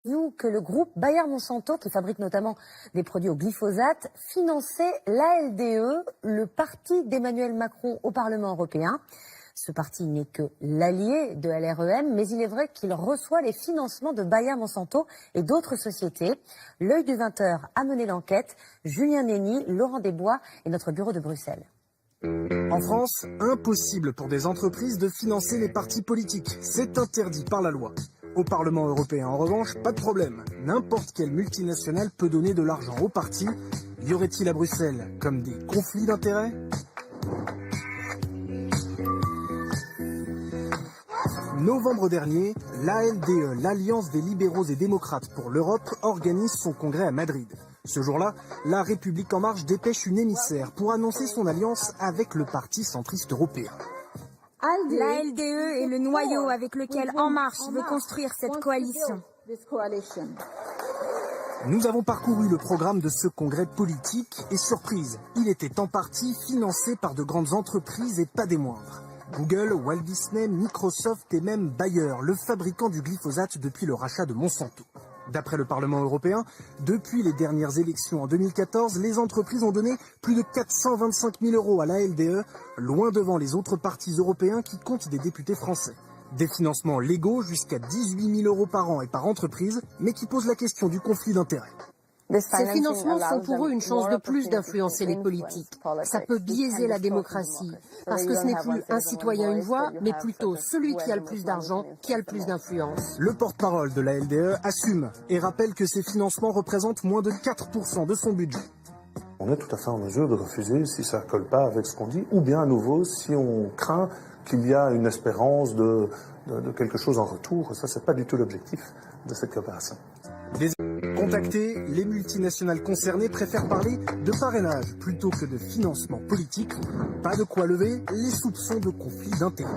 Vous que le groupe Bayer-Monsanto, qui fabrique notamment des produits au glyphosate, finançait l'ALDE, le parti d'Emmanuel Macron au Parlement européen. Ce parti n'est que l'allié de LREM, mais il est vrai qu'il reçoit les financements de Bayer-Monsanto et d'autres sociétés. L'œil du 20h a mené l'enquête. Julien Nény, Laurent Desbois et notre bureau de Bruxelles. En France, impossible pour des entreprises de financer les partis politiques. C'est interdit par la loi. Au Parlement européen, en revanche, pas de problème. N'importe quelle multinationale peut donner de l'argent aux partis. Y aurait-il à Bruxelles comme des conflits d'intérêts ? Novembre dernier, l'ALDE, l'Alliance des libéraux et démocrates pour l'Europe, organise son congrès à Madrid. Ce jour-là, La République En Marche dépêche une émissaire pour annoncer son alliance avec le parti centriste européen. L'ALDE est le noyau avec lequel En Marche veut construire cette coalition. Nous avons parcouru le programme de ce congrès politique et surprise, il était en partie financé par de grandes entreprises et pas des moindres. Google, Walt Disney, Microsoft et même Bayer, le fabricant du glyphosate depuis le rachat de Monsanto. D'après le Parlement européen, depuis les dernières élections en 2014, les entreprises ont donné plus de 425 000 € à l'ALDE, loin devant les autres partis européens qui comptent des députés français. Des financements légaux jusqu'à 18 000 € par an et par entreprise, mais qui posent la question du conflit d'intérêts. Ces financements sont pour eux une chance de plus d'influencer les politiques. Ça peut biaiser la démocratie, parce que ce n'est plus un citoyen une voix, mais plutôt celui qui a le plus d'argent, qui a le plus d'influence. Le porte-parole de la LDE assume et rappelle que ces financements représentent moins de 4% de son budget. On est tout à fait en mesure de refuser si ça ne colle pas avec ce qu'on dit, ou bien à nouveau si on craint qu'il y a une espérance de quelque chose en retour. Ça, c'est pas du tout l'objectif de cette coopération. Contactés, les multinationales concernées préfèrent parler de parrainage plutôt que de financement politique. Pas de quoi lever les soupçons de conflit d'intérêts.